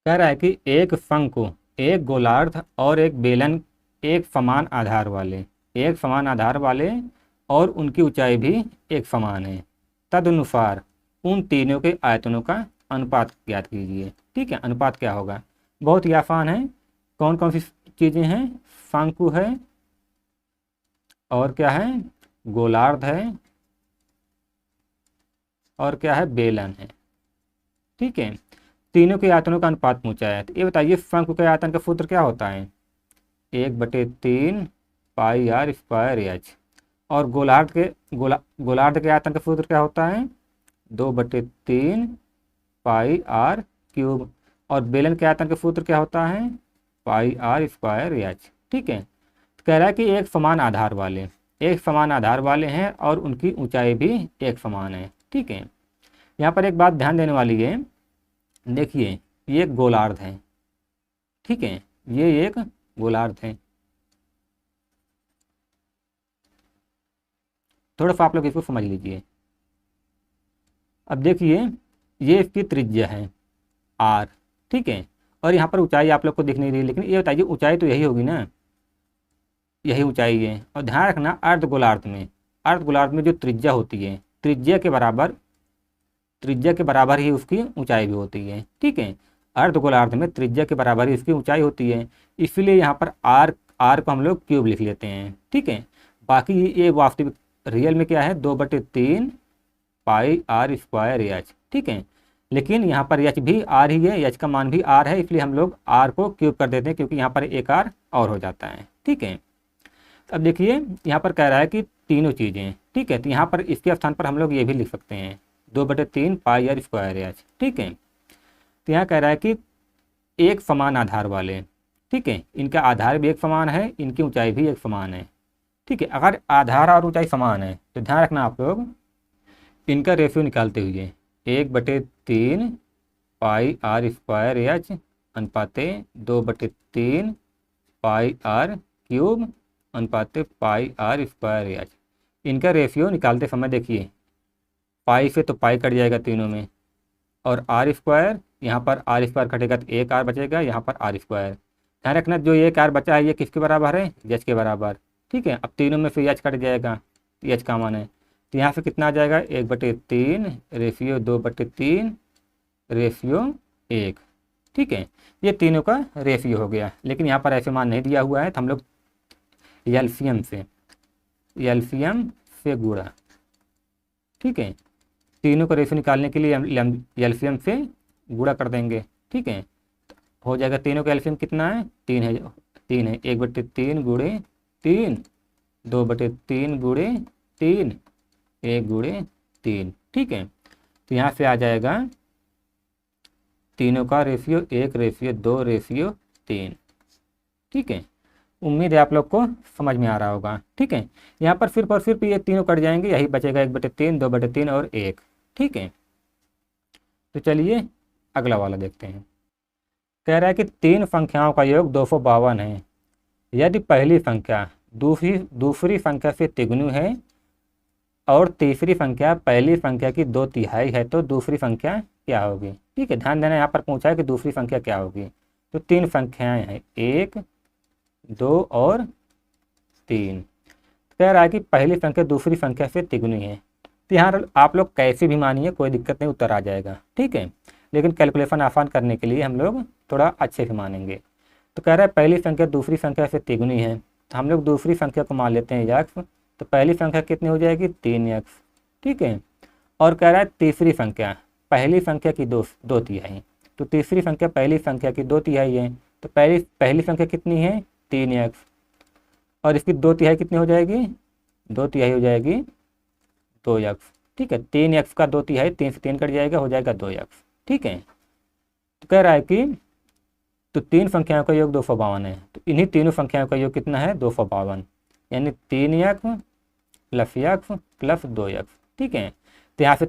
कह रहा है कि एक शंकु, एक गोलार्ध और एक बेलन एक समान आधार वाले और उनकी ऊंचाई भी एक समान है। तदनुसार उन तीनों के आयतनों का अनुपात ज्ञात कीजिए। ठीक है, अनुपात क्या होगा? बहुत ही आसान है। कौन कौन सी चीज़ें हैं? शंकु है और क्या है? गोलार्ध है और क्या है? बेलन है। ठीक है, तीनों के आयतनों का अनुपात पूछा है। तो ये बताइए शंकु के आयतन का सूत्र क्या होता है? 1/3 पाई आर स्क्वायर एच। और गोलार्ध के आयतन का सूत्र क्या होता है? 2/3 पाई आर क्यूब। और बेलन के आयतन का सूत्र क्या होता है? पाई आर स्क्वायर एच। ठीक है, तो कह रहा है कि एक समान आधार वाले हैं और उनकी ऊंचाई भी एक समान है। ठीक है, यहाँ पर एक बात ध्यान देने वाली है, देखिए ये एक गोलार्ध है। ठीक है, ये एक गोलार्ध है। थोड़ा सा आप लोग इसको समझ लीजिए। अब देखिए ये इसकी त्रिज्या है r। ठीक है, और यहाँ पर ऊंचाई आप लोग को दिख नहीं रही, लेकिन ये बताइए ऊंचाई तो यही होगी ना, यही ऊंचाई है। और ध्यान रखना अर्धगोलार्ध में जो त्रिज्या होती है त्रिज्या के बराबर ही उसकी ऊंचाई भी होती है। ठीक है, अर्धगोलार्ध में त्रिज्या के बराबर ही उसकी ऊंचाई होती है, इसलिए यहाँ पर r को हम लोग क्यूब लिख लेते हैं। ठीक है, बाकी ये वास्तविक रियल में क्या है? 2/3 पाई आर स्क्वायर एच। ठीक है, लेकिन यहाँ पर एच भी आर ही है, एच का मान भी आर है, इसलिए हम लोग आर को क्यूब कर देते हैं क्योंकि यहाँ पर एक आर और हो जाता है। ठीक है, अब देखिए यहाँ पर कह रहा है कि तीनों चीज़ें, ठीक है। तो यहाँ पर इसके स्थान पर हम लोग ये भी लिख सकते हैं 2/3 पाई आर स्क्वायर एच, ठीक है। तो यहाँ कह रहा है कि एक समान आधार वाले, ठीक है, इनका आधार भी एक समान है, इनकी ऊंचाई भी एक समान है, ठीक है। अगर आधार और ऊंचाई समान है तो ध्यान रखना आप लोग इनका रेशियो निकालते हुए 1/3 पाई आर स्क्वायर एच अनुपाते 2/3 पाई आर क्यूब अनुपाते पाई आर स्क्वायर एच, इनका रेशियो निकालते समय देखिए पाई से तो पाई कट जाएगा तीनों में, और आर स्क्वायर, यहाँ पर आर स्क्वायर कटेगा तो एक आर बचेगा, यहाँ पर आर स्क्वायर। ध्यान रखना जो एक आर बचा है ये किसके बराबर है, एच के बराबर, ठीक है। अब तीनों में से एच कट जाएगा तो एच का मान है, तो यहाँ से कितना आ जाएगा 1/3 रेशियो 2/3 रेशियो 1, ठीक है। ये तीनों का रेशियो हो गया, लेकिन यहाँ पर ऐसे मान नहीं दिया हुआ है तो हम लोग एलसीएम से गुणा, ठीक है। तीनों का रेशियो निकालने के लिए एलसीएम से गुणा कर देंगे, ठीक है। हो जाएगा तीनों का एलसीएम कितना है 3 है, 1/3 गुणे 3, 2/3 गुणे 3, 1 गुणे 3, ठीक है। तो यहाँ से आ जाएगा तीनों का रेशियो 1 रेशियो 2 रेशियो 3, ठीक है। उम्मीद है आप लोग को समझ में आ रहा होगा, ठीक है। यहाँ पर फिर ये तीनों कट जाएंगे, यही बचेगा 1/3 2/3 और 1, ठीक है। तो चलिए अगला वाला देखते हैं। कह रहा है कि 3 संख्याओं का योग 252 है। यदि पहली संख्या दूसरी संख्या से तिगुनी है और तीसरी संख्या पहली संख्या की 2/3 है तो दूसरी संख्या क्या होगी, ठीक है। ध्यान देना यहाँ पर पूछा है कि दूसरी संख्या क्या होगी। तो 3 संख्याएं हैं 1 2 और 3। कह रहा है कि पहली संख्या दूसरी संख्या से तिगुनी है, तो यहाँ आप लोग कैसे भी मानिए कोई दिक्कत नहीं, उत्तर आ जाएगा, ठीक है। लेकिन कैलकुलेशन आसान करने के लिए हम लोग थोड़ा अच्छे से मानेंगे। तो कह रहा है पहली संख्या दूसरी संख्या से तिगुनी है, तो हम लोग दूसरी संख्या को मान लेते हैं x, तो पहली संख्या कितनी हो जाएगी 3x, ठीक है। और कह रहा है तीसरी संख्या पहली संख्या की 2/3, तो तीसरी संख्या पहली संख्या की 2/3 है, तो पहली संख्या कितनी है 3x, और इसकी 2/3 कितनी हो जाएगी 2/3 हो जाएगी 2x, ठीक है। 3x का 2/3 3 से 3 कट जाएगा, हो जाएगा 2x, ठीक है। तो कह रहा है कि तो 3 संख्याओं का योग 252 है, तो इन्हीं तीनों संख्याओं का योग कितना है 252, यानी 3x plus x plus 2x, ठीक है। तो यहाँ से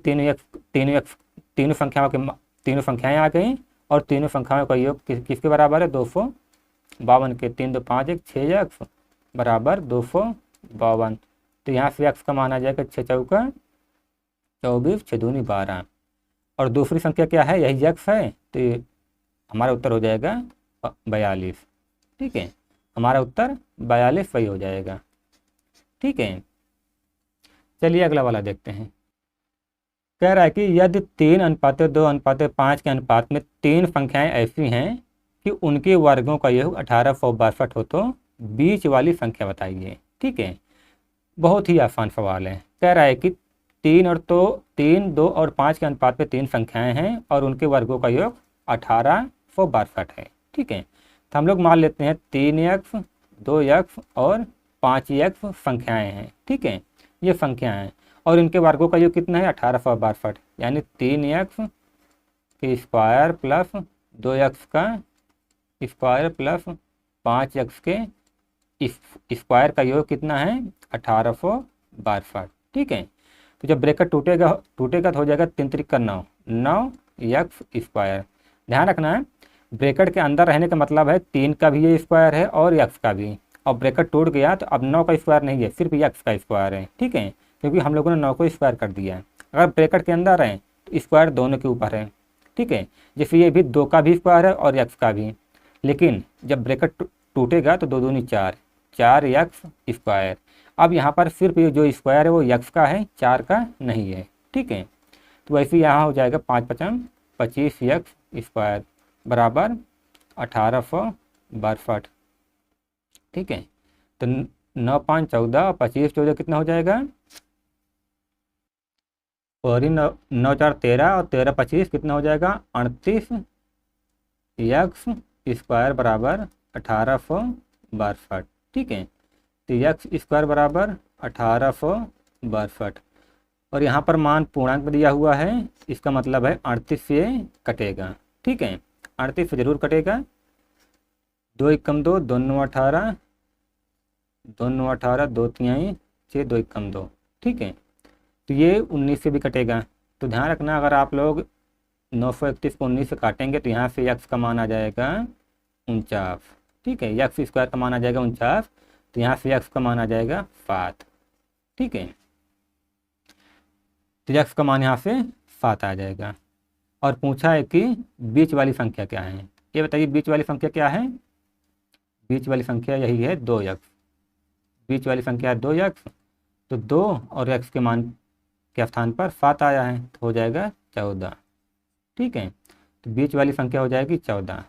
तीनों संख्याएं आ गई, और तीनों संख्याओं का योग किसके बराबर है 252 के, 3 2 5 1 6x बराबर 252। तो यहाँ से x का मान आ जाएगा 6 चौका 24 6 दूनी 12, और दूसरी संख्या क्या है यही x है, तो हमारा उत्तर हो जाएगा 42, ठीक है। हमारा उत्तर 42 सही हो जाएगा, ठीक है। चलिए अगला वाला देखते हैं। कह रहा है कि यदि 3:2:5 के अनुपात में 3 संख्याएं ऐसी हैं कि उनके वर्गों का योग 1862 हो तो बीच वाली संख्या बताइए, ठीक है। बहुत ही आसान सवाल है। कह रहा है कि 3, 2 और 5 के अनुपात में 3 संख्याएं हैं और उनके वर्गों का योग 1862 है, ठीक है। तो हम लोग मान लेते हैं 3x 2x और 5x संख्याएं हैं, ठीक है। ये संख्याएं हैं और इनके वर्गों का योग कितना है 1862, यानी 3x के स्क्वायर प्लस 2x का स्क्वायर प्लस 5x के स्क्वायर का योग कितना है 1862, ठीक है। तो जब ब्रैकेट टूटेगा तो हो जाएगा 3 3 का 9x स्क्वायर। ध्यान रखना है ब्रैकेट के अंदर रहने का मतलब है 3 का भी ये स्क्वायर है और x का भी, और ब्रैकेट टूट गया तो अब 9 का स्क्वायर नहीं है, सिर्फ x का स्क्वायर है, ठीक है, क्योंकि हम लोगों ने 9 को स्क्वायर कर दिया है। अगर ब्रैकेट के अंदर है तो स्क्वायर दोनों के ऊपर है, ठीक है। जैसे ये भी 2 का भी स्क्वायर है और x का भी, लेकिन जब ब्रैकेट टूटेगा तो 2 दूनी 4x स्क्वायर। अब यहाँ पर सिर्फ ये जो स्क्वायर है वो x का है, 4 का नहीं है, ठीक है। तो वैसे यहाँ हो जाएगा 5 5 25x स्क्वायर बराबर 1862, ठीक है। तो 9 5 14 25 14 कितना हो जाएगा, और 9 4 13 और 13 25 कितना हो जाएगा 38x स्क्वायर बराबर 1862, ठीक है। तो x स्क्वायर बराबर 1862 62। और यहाँ पर मान पूर्णांक में दिया हुआ है, इसका मतलब है 38 से कटेगा। ठीक है, 38 से जरूर कटेगा। 2 एकम 2, 2 9 18, 2 9 18, 2 तिहाई 6, 2 एकम 2। ठीक है, तो ये 19 से भी कटेगा। तो ध्यान रखना, अगर आप लोग 931 को 19 से काटेंगे तो यहाँ से x का मान आ जाएगा 49। ठीक है, x स्क्वायर का मान आ जाएगा 49, तो यहाँ से x का मान आ जाएगा 7। ठीक है, तो x का मान यहाँ से 7 आ जाएगा। और पूछा है कि बीच वाली संख्या क्या है। ये बताइए बीच वाली संख्या क्या है। बीच वाली संख्या यही है 2x। बीच वाली संख्या है 2x, तो 2 और x के मान के स्थान पर 7 आया है, तो हो जाएगा 14। ठीक है, तो बीच वाली संख्या हो जाएगी 14।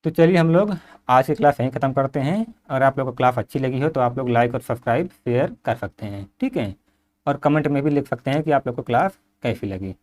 तो चलिए हम लोग आज की क्लास यहीं ख़त्म करते हैं। अगर आप लोग को क्लास अच्छी लगी हो तो आप लोग लाइक और सब्सक्राइब शेयर कर सकते हैं। ठीक है, और कमेंट में भी लिख सकते हैं कि आप लोग को क्लास कैसी लगी।